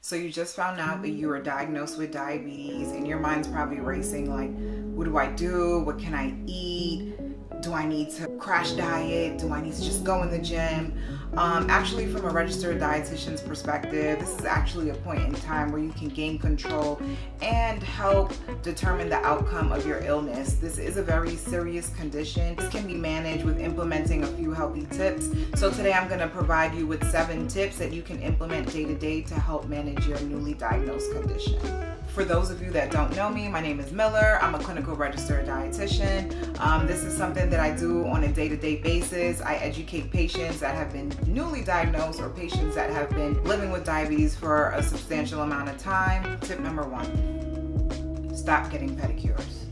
So you just found out that you were diagnosed with diabetes and your mind's probably racing like, what do I do? What can I eat? Do I need to crash diet? Do I need to just go in the gym? Actually, from a registered dietitian's perspective, this is actually a point in time where you can gain control and help determine the outcome of your illness. This is a very serious condition. This can be managed with implementing a few healthy tips. So today I'm going to provide you with 7 tips that you can implement day to day to help manage your newly diagnosed condition. For those of you that don't know me, my name is Miller. I'm a clinical registered dietitian. This is something that I do on a day-to-day basis. I educate patients that have been newly diagnosed or patients that have been living with diabetes for a substantial amount of time. Tip number 1, stop getting pedicures.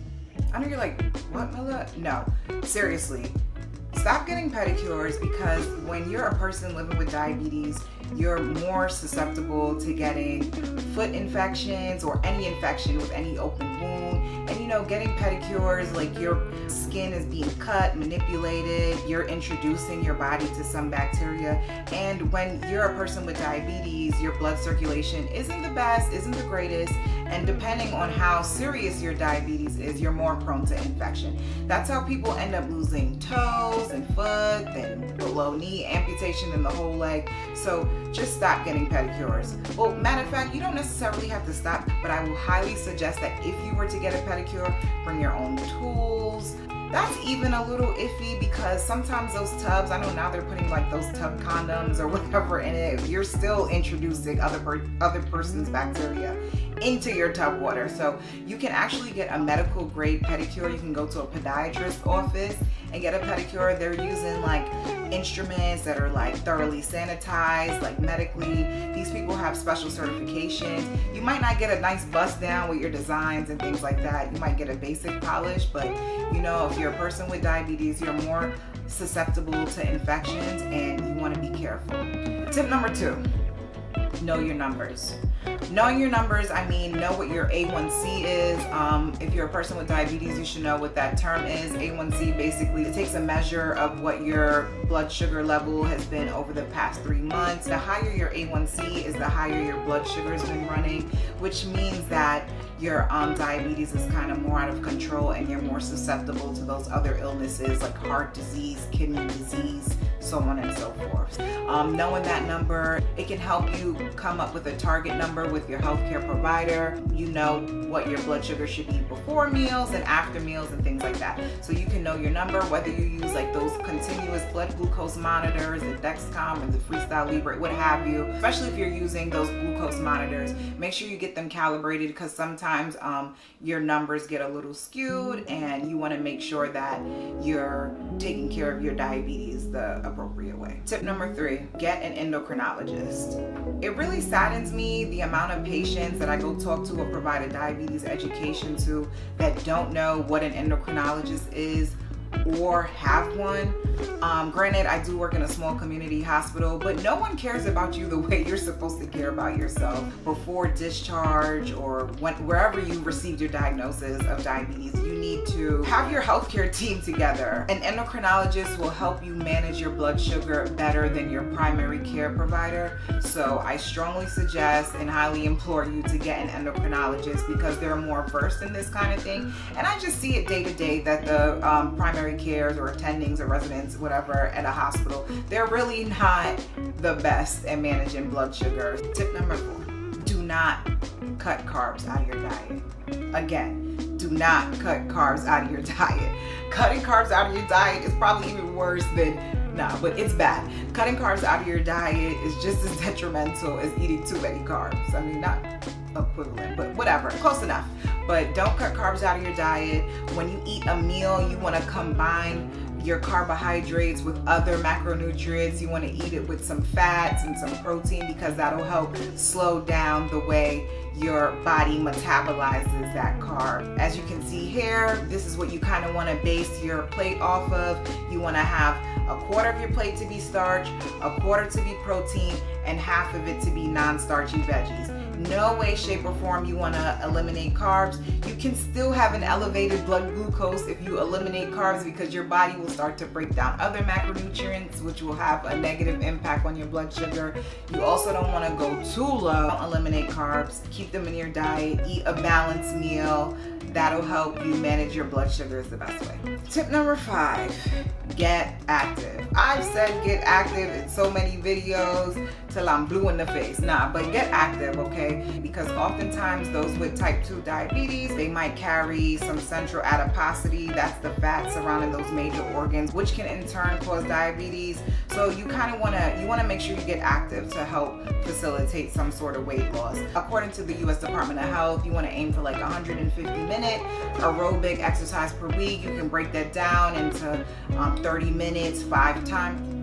I know you're like, what, Miller? No, seriously. Stop getting pedicures because when you're a person living with diabetes, you're more susceptible to getting foot infections or any infection with any open wound. And you know, getting pedicures, like your skin is being cut, manipulated, you're introducing your body to some bacteria. And when you're a person with diabetes, your blood circulation isn't the best, isn't the greatest. And depending on how serious your diabetes is, you're more prone to infection. That's how people end up losing toes and foot and below knee amputation in the whole leg. So just stop getting pedicures. Well, matter of fact, you don't necessarily have to stop, but I will highly suggest that if you were to get a pedicure, bring your own tools. That's even a little iffy because sometimes those tubs, I know now they're putting like those tub condoms or whatever in it, you're still introducing other person's bacteria into your tub water. So you can actually get a medical grade pedicure. You can go to a podiatrist office and get a pedicure. They're using like instruments that are like thoroughly sanitized, like medically. These people have special certifications. You might not get a nice bust down with your designs and things like that. You might get a basic polish, but you know, if you're a person with diabetes, you're more susceptible to infections and you want to be careful. Tip number 2, know your numbers. Knowing your numbers, I mean, know what your A1C is. If you're a person with diabetes, you should know what that term is. A1C basically it takes a measure of what your blood sugar level has been over the past 3 months. The higher your A1C is, the higher your blood sugar has been running, which means that your diabetes is kind of more out of control and you're more susceptible to those other illnesses like heart disease, kidney disease, so on and so forth. Knowing that number, it can help you come up with a target number with your healthcare provider. You know what your blood sugar should be before meals and after meals and things like that. So you can know your number, whether you use like those continuous blood glucose monitors, the Dexcom or the Freestyle Libre, what have you. Especially if you're using those glucose monitors, make sure you get them calibrated because sometimes your numbers get a little skewed and you want to make sure that you're taking care of your diabetes the appropriate way. Tip number 3, get an endocrinologist. It really saddens me the amount of patients that I go talk to or provide a diabetes education to that don't know what an endocrinologist is or have one. Granted, I do work in a small community hospital, but no one cares about you the way you're supposed to care about yourself before discharge or wherever you received your diagnosis of diabetes. You need to have your healthcare team together. An endocrinologist will help you manage your blood sugar better than your primary care provider. So I strongly suggest and highly implore you to get an endocrinologist because they're more versed in this kind of thing. And I just see it day to day that the primary cares or attendings or residents, whatever, at a hospital, they're really not the best at managing blood sugar. Tip number 4, do not cut carbs out of your diet. Again, do not cut carbs out of your diet. Cutting carbs out of your diet is probably even worse than, but it's bad. Cutting carbs out of your diet is just as detrimental as eating too many carbs. I mean, not equivalent, but whatever, close enough. But don't cut carbs out of your diet. When you eat a meal, you want to combine your carbohydrates with other macronutrients. You want to eat it with some fats and some protein because that'll help slow down the way your body metabolizes that carb. As you can see here, this is what you kind of want to base your plate off of. You want to have a quarter of your plate to be starch, a quarter to be protein, and half of it to be non-starchy veggies. no way, shape, or form you want to eliminate carbs. You can still have an elevated blood glucose if you eliminate carbs, because your body will start to break down other macronutrients, which will have a negative impact on your blood sugar. You also don't want to go too low. Don't eliminate carbs. Keep them in your diet. Eat a balanced meal. That'll help you manage your blood sugars the best way. Tip number 5, get active. I've said get active in so many videos till I'm blue in the face. Nah, but get active, okay? Because oftentimes those with type 2 diabetes, they might carry some central adiposity. That's the fat surrounding those major organs, which can in turn cause diabetes. So you kind of want to make sure you get active to help facilitate some sort of weight loss. According to the U.S. Department of Health, you want to aim for like 150-minute aerobic exercise per week. You can break that down into 30 minutes, 5 times.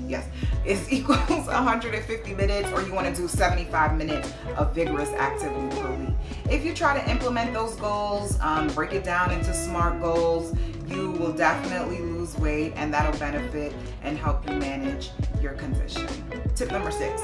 Yes, it equals 150 minutes, or you want to do 75 minutes of vigorous activity per week. If you try to implement those goals, break it down into SMART goals, you will definitely lose weight, and that'll benefit and help you manage your condition. Tip number 6.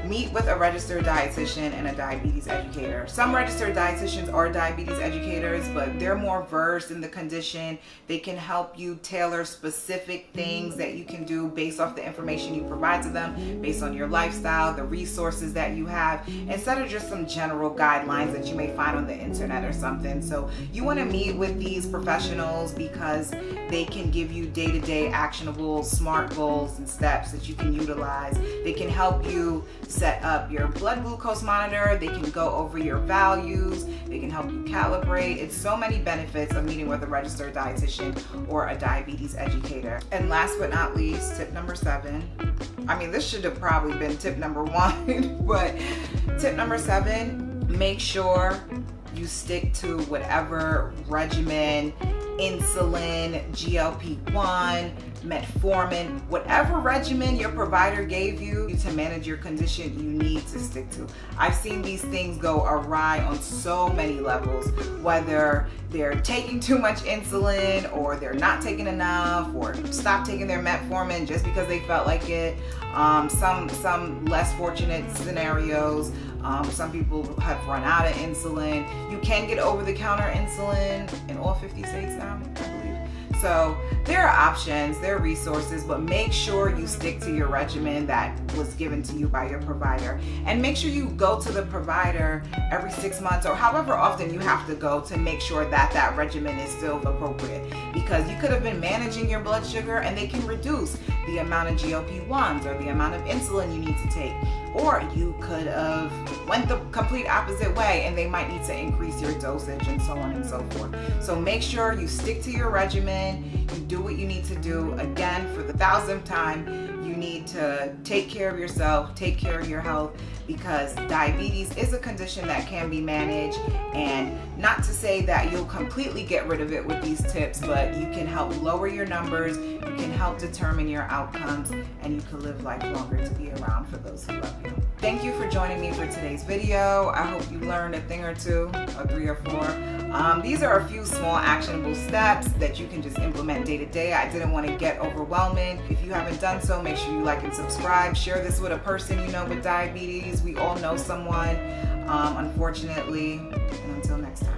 Meet with a registered dietitian and a diabetes educator. Some registered dietitians are diabetes educators, but they're more versed in the condition. They can help you tailor specific things that you can do based off the information you provide to them, based on your lifestyle, the resources that you have, instead of just some general guidelines that you may find on the internet or something. So you want to meet with these professionals because they can give you day-to-day actionable SMART goals and steps that you can utilize. They can help you set up your blood glucose monitor. They can go over your values. They can help you calibrate. It's so many benefits of meeting with a registered dietitian or a diabetes educator. And last but not least, tip number 7. I mean, this should have probably been tip number 1, but tip number 7, make sure you stick to whatever regimen, insulin, GLP-1, metformin, whatever regimen your provider gave you to manage your condition, you need to stick to. I've seen these things go awry on so many levels, whether they're taking too much insulin, or they're not taking enough, or stop taking their metformin just because they felt like it. Some less fortunate scenarios, some people have run out of insulin. You can get over-the-counter insulin in all 50 states now, I believe. So there are options, there are resources, but make sure you stick to your regimen that was given to you by your provider. And make sure you go to the provider every 6 months, or however often you have to go, to make sure that that regimen is still appropriate. Because you could have been managing your blood sugar and they can reduce the amount of GLP-1s or the amount of insulin you need to take. Or you could have went the complete opposite way and they might need to increase your dosage, and so on and so forth. So make sure you stick to your regimen, you do what you need to do. Again, for the 1,000th time, you need to take care of yourself, take care of your health, because diabetes is a condition that can be managed. And not to say that you'll completely get rid of it with these tips, but you can help lower your numbers, you can help determine your outcomes, and you can live life longer to be around for those who love you. Thank you for joining me for today's video. I hope you learned a thing or two, or 3 or 4. These are a few small actionable steps that you can just implement day to day. I didn't want to get overwhelming. If you haven't done so, make sure you like and subscribe. Share this with a person you know with diabetes. We all know someone, unfortunately. And until next time.